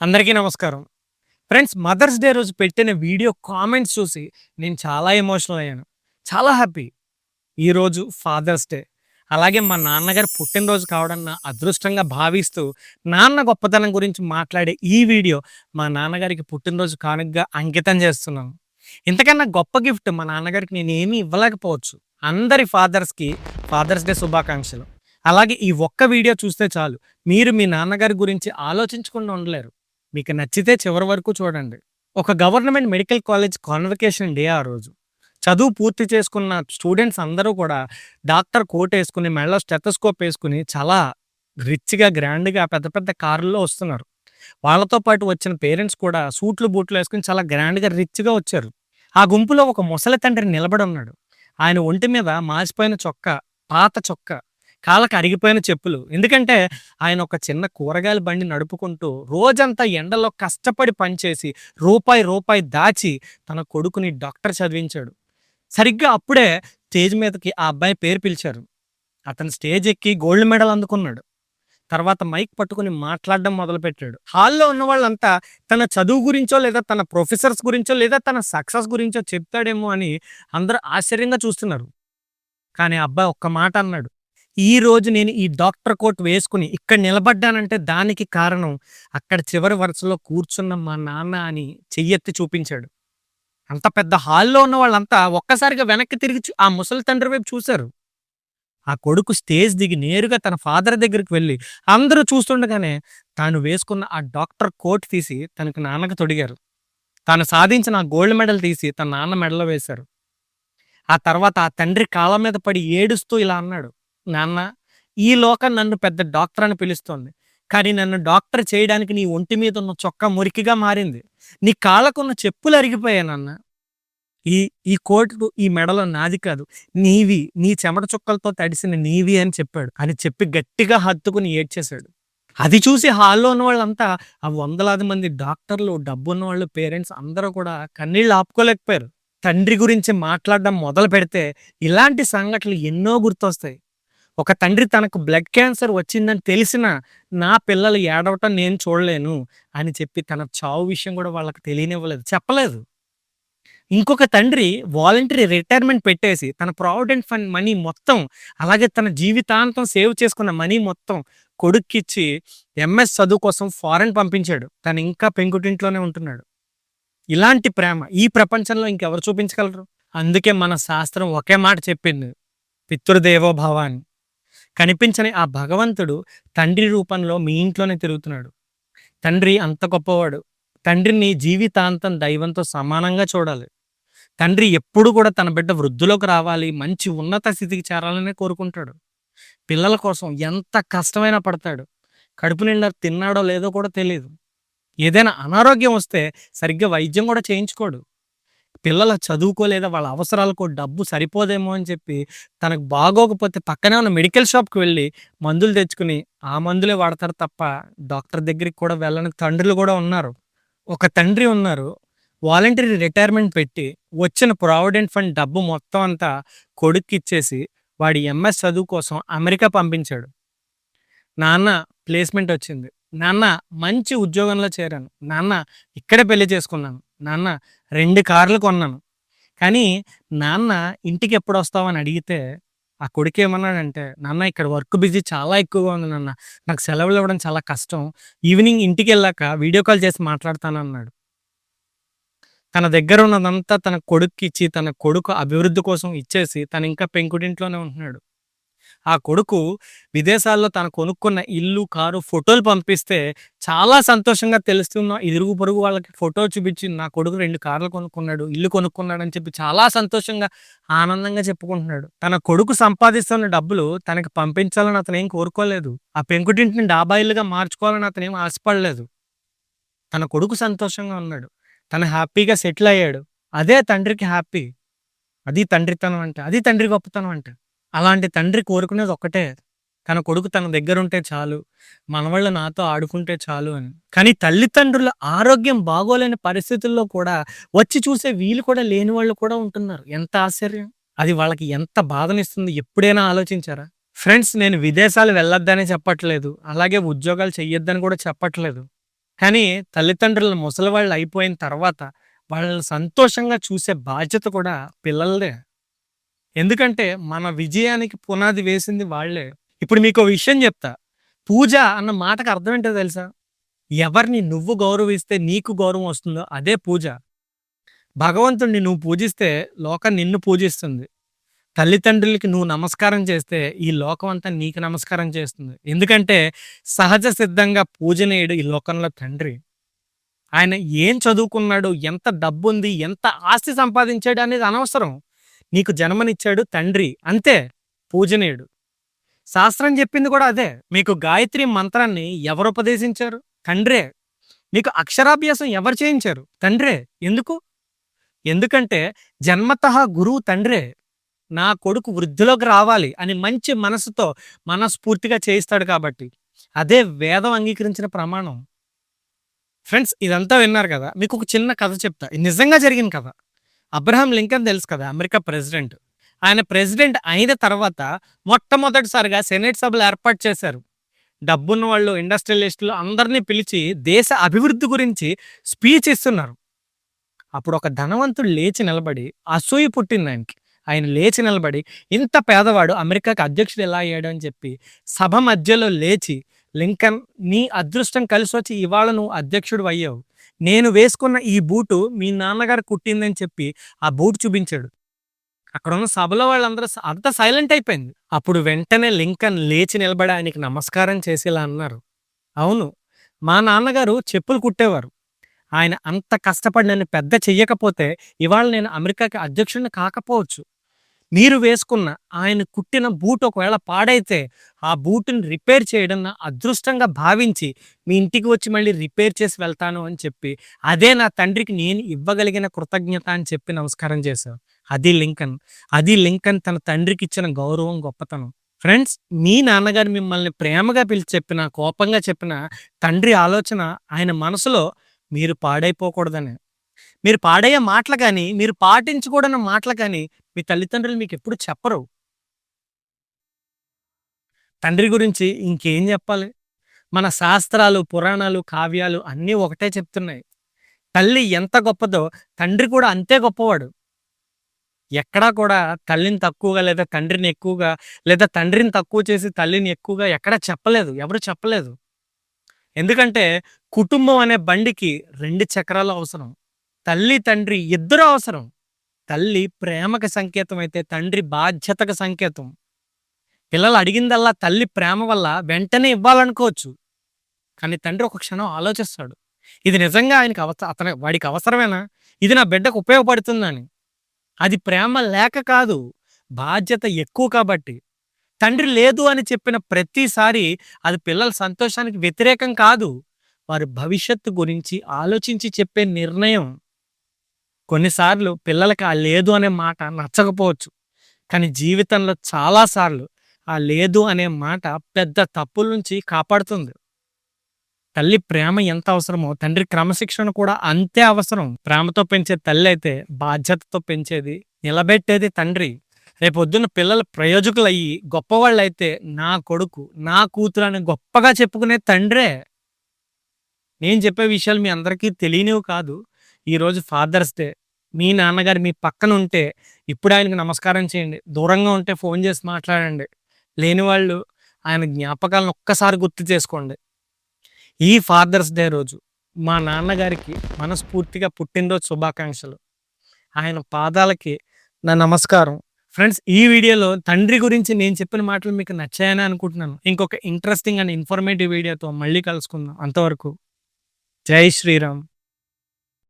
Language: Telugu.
అందరికీ నమస్కారం. ఫ్రెండ్స్, మదర్స్ డే రోజు పెట్టిన వీడియో కామెంట్స్ చూసి నేను చాలా ఎమోషనల్ అయ్యాను. చాలా హ్యాపీ. ఈరోజు ఫాదర్స్ డే. అలాగే మా నాన్నగారి పుట్టినరోజు కావడం నా అదృష్టంగా భావిస్తూ, నాన్న గొప్పతనం గురించి మాట్లాడే ఈ వీడియో మా నాన్నగారికి పుట్టినరోజు కానుకగా అంకితం చేస్తున్నాను. ఇంతకన్నా గొప్ప గిఫ్ట్ మా నాన్నగారికి నేనేమీ ఇవ్వలేకపోవచ్చు. అందరి ఫాదర్స్‌కి ఫాదర్స్ డే శుభాకాంక్షలు. అలాగే ఈ ఒక్క వీడియో చూస్తే చాలు, మీరు మీ నాన్నగారి గురించి ఆలోచించకుండా ఉండలేరు. మీకు నచ్చితే చివరి వరకు చూడండి. ఒక government medical college convocation day ఆ రోజు. చదువు పూర్తి చేసుకున్న స్టూడెంట్స్ అందరూ కూడా డాక్టర్ కోట్ ఏసుకొని, మెడలో స్టెతస్కోప్ ఏసుకొని చాలా రిచ్‌గా, గ్రాండ్‌గా పెద్ద పెద్ద కార్‌ల్లో వస్తున్నారు. వాళ్ళతో పాటు వచ్చిన పేరెంట్స్ కూడా సూట్లు, బూట్లు ఏసుకొని చాలా గ్రాండ్‌గా, రిచ్‌గా వచ్చారు. ఆ గుంపులో ఒక ముసలి తండ్రి నిలబడి ఉన్నాడు. ఆయన ఒంటి మీద మాసిపోయిన చొక్కా, పాత చొక్కా, కాళ్ళకి అరిగిపోయిన చెప్పులు. ఎందుకంటే ఆయన ఒక చిన్న కూరగాయల బండి నడుపుకుంటూ రోజంతా ఎండలో కష్టపడి పనిచేసి రూపాయి, రూపాయి దాచి తన కొడుకుని డాక్టర్ చదివించాడు. సరిగ్గా అప్పుడే స్టేజ్ మీదకి ఆ అబ్బాయి పేరు పిలిచారు. అతను స్టేజ్ ఎక్కి గోల్డ్ మెడల్ అందుకున్నాడు. తర్వాత మైక్ పట్టుకొని మాట్లాడడం మొదలుపెట్టాడు. హాల్‌లో ఉన్న వాళ్ళంతా తన చదువు గురించో, లేదా తన ప్రొఫెసర్స్ గురించో, లేదా తన సక్సెస్ గురించో చెప్తాడేమో అని అందరూ ఆశ్చర్యంగా చూస్తున్నారు. కానీ ఆ అబ్బాయి ఒక్క మాట అన్నాడు. ఈరోజు నేను ఈ డాక్టర్ కోట్ వేసుకొని ఇక్కడ నిలబడ్డానంటే దానికి కారణం అక్కడ చివరి వరుసలో కూర్చున్న మా నాన్న అని చెయ్యెత్తి చూపించాడు. అంత పెద్ద హాల్‌లో ఉన్న వాళ్ళంతా ఒక్కసారిగా వెనక్కి తిరిగి ఆ ముసలి తండ్రి వైపు చూశారు. ఆ కొడుకు స్టేజ్ దిగి నేరుగా తన ఫాదర్ దగ్గరికి వెళ్ళి అందరూ చూస్తుండగానే తాను వేసుకున్న ఆ డాక్టర్ కోట్ తీసి తనకు నాన్నకు తొడిగారు. తాను సాధించిన ఆ గోల్డ్ మెడల్ తీసి తన నాన్న మెడలో వేశారు. ఆ తర్వాత ఆ తండ్రి కాళ్ళ మీద పడి ఏడుస్తూ ఇలా అన్నాడు. నాన్న, ఈ లోకం నన్ను పెద్ద డాక్టర్ అని పిలుస్తోంది. కానీ నన్ను డాక్టర్ చేయడానికి నీ ఒంటి మీద ఉన్న చొక్కా మురికిగా మారింది. నీ కాళ్ళకున్న చెప్పులు అరిగిపోయాయి నాన్న. ఈ ఈ కోటు ఈ మెడలో నాది కాదు, నీవి. నీ చెమట చుక్కలతో తడిసిన నీవి అని చెప్పాడు. అని చెప్పి గట్టిగా హత్తుకుని ఏడ్చేశాడు. అది చూసి హాల్‌లో ఉన్న వాళ్ళంతా, ఆ వందలాది మంది డాక్టర్లు, డబ్బున్నవాళ్ళు, పేరెంట్స్ అందరూ కూడా కన్నీళ్లు ఆపుకోలేకపోయారు. తండ్రి గురించి మాట్లాడడం మొదలుపెడితే ఇలాంటి సంఘటనలు ఎన్నో గుర్తొస్తాయి. ఒక తండ్రి తనకు బ్లడ్ క్యాన్సర్ వచ్చిందని తెలిసినా, నా పిల్లలు ఏడవటం నేను చూడలేను అని చెప్పి తన చావు విషయం కూడా వాళ్ళకి తెలియనివ్వలేదు. చెప్పలేదు. ఇంకొక తండ్రి వాలంటరీ రిటైర్మెంట్ పెట్టేసి తన ప్రావిడెంట్ ఫండ్ మనీ మొత్తం, అలాగే తన జీవితాంతం సేవ్ చేసుకున్న మనీ మొత్తం కొడుక్కిచ్చి ఎంఎస్ చదువు కోసం ఫారెన్ పంపించాడు. తను ఇంకా పెంకుటింట్లోనే ఉంటున్నాడు. ఇలాంటి ప్రేమ ఈ ప్రపంచంలో ఇంకెవరు చూపించగలరు? అందుకే మన శాస్త్రం ఒకే మాట చెప్పింది, పితృదేవో భవ అని. కనిపించని ఆ భగవంతుడు తండ్రి రూపంలో మీ ఇంట్లోనే తిరుగుతున్నాడు. తండ్రి అంత గొప్పవాడు. తండ్రిని జీవితాంతం దైవంతో సమానంగా చూడాలి. తండ్రి ఎప్పుడు కూడా తన బిడ్డ వృద్ధిలోకి రావాలి, మంచి ఉన్నత స్థితికి చేరాలనే కోరుకుంటాడు. పిల్లల కోసం ఎంత కష్టమైనా పడతాడు. కడుపు నిండా తిన్నాడో లేదో కూడా తెలీదు. ఏదైనా అనారోగ్యం వస్తే సరిగ్గా వైద్యం కూడా చేయించుకోడు. పిల్లల చదువుకో లేదా వాళ్ళ అవసరాలకో డబ్బు సరిపోదేమో అని చెప్పి తనకు బాగోకపోతే పక్కనే ఉన్న మెడికల్ షాప్‌కి వెళ్ళి మందులు తెచ్చుకొని ఆ మందులే వాడతారు తప్ప డాక్టర్ దగ్గరికి కూడా వెళ్ళని తండ్రులు కూడా ఉన్నారు. ఒక తండ్రి ఉన్నారు. వాలంటరీ రిటైర్మెంట్ పెట్టి వచ్చిన ప్రావిడెంట్ ఫండ్ డబ్బు మొత్తం అంతా కొడుక్కిచ్చేసి వాడి ఎంఎస్ చదువు కోసం అమెరికా పంపించాడు. నాన్న, ప్లేస్‌మెంట్ వచ్చింది. నాన్న, మంచి ఉద్యోగంలో చేరాను. నాన్న, ఇక్కడే పెళ్లి చేసుకున్నాను. నాన్న, 2 కార్లు కొన్నాను. కానీ నాన్న, ఇంటికెప్పుడొస్తావు అని అడిగితే ఆ కొడుకేమన్నాడంటే, నాన్న, ఇక్కడ వర్క్ బిజీ చాలా ఎక్కువగా ఉంది నాన్న. నాకు సెలవులు ఇవ్వడం చాలా కష్టం. ఈవినింగ్ ఇంటికెళ్ళాక వీడియో కాల్ చేసి మాట్లాడతానన్నాడు. తన దగ్గర ఉన్నదంతా తన కొడుక్కిచ్చి, తన కొడుకు అభివృద్ధి కోసం ఇచ్చేసి తనింకా పెంకుటింట్లోనే ఉంటున్నాడు. ఆ కొడుకు విదేశాల్లో తను కొనుక్కున్న ఇల్లు, కారు ఫోటోలు పంపిస్తే చాలా సంతోషంగా తెలుస్తున్న ఇరుగు పొరుగు వాళ్ళకి ఫోటో చూపించి, నా కొడుకు 2 కార్లు కొనుక్కున్నాడు, ఇల్లు కొనుక్కున్నాడు అని చెప్పి చాలా సంతోషంగా, ఆనందంగా చెప్పుకుంటున్నాడు. తన కొడుకు సంపాదిస్తున్న డబ్బులు తనకి పంపించాలని అతనేం కోరుకోలేదు. ఆ పెంకుటింటిని డాబా ఇల్లుగా మార్చుకోవాలని అతనేం ఆశపడలేదు. తన కొడుకు సంతోషంగా ఉన్నాడు. తను హ్యాపీగా సెటిల్ అయ్యాడు. అదే తండ్రికి హ్యాపీ. అది తండ్రితనం అంటే. అది తండ్రి గొప్పతనం అంటే. అలాంటి తండ్రి కోరుకునేది ఒక్కటే, తన కొడుకు తన దగ్గరుంటే చాలు, మనవళ్ళు నాతో ఆడుకుంటే చాలు అని. కానీ తల్లిదండ్రుల ఆరోగ్యం బాగోలేని పరిస్థితుల్లో కూడా వచ్చి చూసే వీలు కూడా లేని వాళ్ళు కూడా ఉంటున్నారు. ఎంత ఆశ్చర్యం! అది వాళ్ళకి ఎంత బాధనిస్తుంది ఎప్పుడైనా ఆలోచించారా? ఫ్రెండ్స్, నేను విదేశాలు వెళ్ళొద్దనే చెప్పట్లేదు. అలాగే ఉద్యోగాలు చెయ్యొద్దని కూడా చెప్పట్లేదు. కానీ తల్లిదండ్రులు ముసలివాళ్ళు అయిపోయిన తర్వాత వాళ్ళని సంతోషంగా చూసే బాధ్యత కూడా పిల్లలదే. ఎందుకంటే మన విజయానికి పునాది వేసింది వాళ్ళే. ఇప్పుడు మీకో విషయం చెప్తా. పూజ అన్న మాటకు అర్థం ఏంటో తెలుసా? ఎవరిని నువ్వు గౌరవిస్తే నీకు గౌరవం వస్తుందో అదే పూజ. భగవంతుడిని నువ్వు పూజిస్తే లోకం నిన్ను పూజిస్తుంది. తల్లిదండ్రులకి నువ్వు నమస్కారం చేస్తే ఈ లోకం అంతా నీకు నమస్కారం చేస్తుంది. ఎందుకంటే సహజ సిద్ధంగా పూజనీయుడు ఈ లోకంలో తండ్రి. ఆయన ఏం చదువుకున్నాడు, ఎంత డబ్బుంది, ఎంత ఆస్తి సంపాదించాడు అనేది అనవసరం. నీకు జన్మనిచ్చాడు తండ్రి అంతే పూజనీయుడు. శాస్త్రం చెప్పింది కూడా అదే. మీకు గాయత్రి మంత్రాన్ని ఎవరు ఉపదేశించారు? తండ్రే. మీకు అక్షరాభ్యాసం ఎవరు చేయించారు? తండ్రే. ఎందుకు? ఎందుకంటే జన్మతః గురువు తండ్రే. నా కొడుకు వృద్ధిలోకి రావాలి అని మంచి మనసుతో మనస్ఫూర్తిగా చేయిస్తాడు కాబట్టి. అదే వేదం అంగీకరించిన ప్రమాణం. ఫ్రెండ్స్ ఇదంతా విన్నారు కదా, మీకు ఒక చిన్న కథ చెప్తా. ఇది నిజంగా జరిగిన కథ. అబ్రహాం లింకన్ తెలుసు కదా, అమెరికా ప్రెసిడెంట్. ఆయన ప్రెసిడెంట్ అయిన తర్వాత మొట్టమొదటిసారిగా సెనేట్ సభలు ఏర్పాటు చేశారు. డబ్బున్న వాళ్ళు, ఇండస్ట్రియలిస్టులు అందరినీ పిలిచి దేశ అభివృద్ధి గురించి స్పీచ్ ఇస్తున్నారు. అప్పుడు ఒక ధనవంతుడు లేచి నిలబడి, అసూయ పుట్టింది ఆయనకి. ఆయన లేచి నిలబడి, ఇంత పేదవాడు అమెరికాకి అధ్యక్షుడు ఎలా అయ్యాడు అని చెప్పి సభ మధ్యలో లేచి, లింకన్ నీ అదృష్టం కలిసి వచ్చి ఇవాళ నువ్వు అధ్యక్షుడు అయ్యావు. నేను వేసుకున్న ఈ బూటు మీ నాన్నగారు కుట్టిందని చెప్పి ఆ బూట్ చూపించాడు. అక్కడ ఉన్న సభలో వాళ్ళందరూ అంతా సైలెంట్ అయిపోయింది. అప్పుడు వెంటనే లింకన్ లేచి నిలబడి ఆయనకి నమస్కారం చేసి ఇలా అన్నారు, అవును, మా నాన్నగారు చెప్పులు కుట్టేవారు. ఆయన అంత కష్టపడి నన్ను పెద్ద చెయ్యకపోతే ఇవాళ నేను అమెరికాకి అధ్యక్షుడిని కాకపోవచ్చు. మీరు వేసుకున్న ఆయన కుట్టిన బూట్ ఒకవేళ పాడైతే ఆ బూటుని రిపేర్ చేయడం నా అదృష్టంగా భావించి మీ ఇంటికి వచ్చి మళ్ళీ రిపేర్ చేసి వెళ్తాను అని చెప్పి, అదే నా తండ్రికి నేను ఇవ్వగలిగిన కృతజ్ఞత అని చెప్పి నమస్కారం చేశారు. అది లింకన్. అది లింకన్ తన తండ్రికి ఇచ్చిన గౌరవం, గొప్పతనం. ఫ్రెండ్స్, మీ నాన్నగారు మిమ్మల్ని ప్రేమగా పిలిచి చెప్పిన, కోపంగా చెప్పిన తండ్రి ఆలోచన ఆయన మనసులో మీరు పాడైపోకూడదని. మీరు పాడయ్యే మాటలు కానీ, మీరు పాటించకూడని మాటలు కానీ మీ తల్లిదండ్రులు మీకు ఎప్పుడు చెప్పరు. తండ్రి గురించి ఇంకేం చెప్పాలి? మన శాస్త్రాలు, పురాణాలు, కావ్యాలు అన్నీ ఒకటే చెప్తున్నాయి. తల్లి ఎంత గొప్పదో తండ్రి కూడా అంతే గొప్పవాడు. ఎక్కడా కూడా తల్లిని తక్కువగా లేదా తండ్రిని ఎక్కువగా లేదా తండ్రిని తక్కువ చేసి తల్లిని ఎక్కువగా ఎక్కడా చెప్పలేదు. ఎవరు చెప్పలేదు. ఎందుకంటే కుటుంబం అనే బండికి 2 చక్రాలు అవసరం. తల్లి, తండ్రి ఇద్దరు అవసరం. తల్లి ప్రేమకు సంకేతం అయితే తండ్రి బాధ్యతకు సంకేతం. పిల్లలు అడిగిందల్లా తల్లి ప్రేమ వల్ల వెంటనే ఇవ్వాలనుకోవచ్చు. కానీ తండ్రి ఒక క్షణం ఆలోచిస్తాడు. ఇది నిజంగా ఆయనకి వాడికి అవసరమేనా? ఇది నా బిడ్డకు ఉపయోగపడుతుందని. అది ప్రేమ లేక కాదు, బాధ్యత ఎక్కువ కాబట్టి. తండ్రి లేదు అని చెప్పిన ప్రతిసారి అది పిల్లల సంతోషానికి వ్యతిరేకం కాదు. వారి భవిష్యత్తు గురించి ఆలోచించి చెప్పే నిర్ణయం. కొన్నిసార్లు పిల్లలకి ఆ లేదు అనే మాట నచ్చకపోవచ్చు. కానీ జీవితంలో చాలాసార్లు ఆ లేదు అనే మాట పెద్ద తప్పుల నుంచి కాపాడుతుంది. తల్లి ప్రేమ ఎంత అవసరమో తండ్రి క్రమశిక్షణ కూడా అంతే అవసరం. ప్రేమతో పెంచే తల్లి అయితే బాధ్యతతో పెంచేది, నిలబెట్టేది తండ్రి. రేపొద్దున పిల్లలు ప్రయోజకులయ్యి గొప్పవాళ్ళైతే నా కొడుకు, నా కూతురు అని గొప్పగా చెప్పుకునే తండ్రే. నేను చెప్పే విషయాలు మీ అందరికీ తెలియనివి కాదు. ఈరోజు ఫాదర్స్ డే. మీ నాన్నగారు మీ పక్కన ఉంటే ఇప్పుడు ఆయనకు నమస్కారం చేయండి. దూరంగా ఉంటే ఫోన్ చేసి మాట్లాడండి. లేని వాళ్ళు ఆయన జ్ఞాపకాలను ఒక్కసారి గుర్తు చేసుకోండి. ఈ ఫాదర్స్ డే రోజు మా నాన్నగారికి మనస్ఫూర్తిగా పుట్టినరోజు శుభాకాంక్షలు. ఆయన పాదాలకి నా నమస్కారం. ఫ్రెండ్స్, ఈ వీడియోలో తండ్రి గురించి నేను చెప్పిన మాటలు మీకు నచ్చాయని అనుకుంటున్నాను. ఇంకొక ఇంట్రెస్టింగ్ అండ్ ఇన్ఫర్మేటివ్ వీడియోతో మళ్ళీ కలుసుకుందాం. అంతవరకు జై శ్రీరామ్.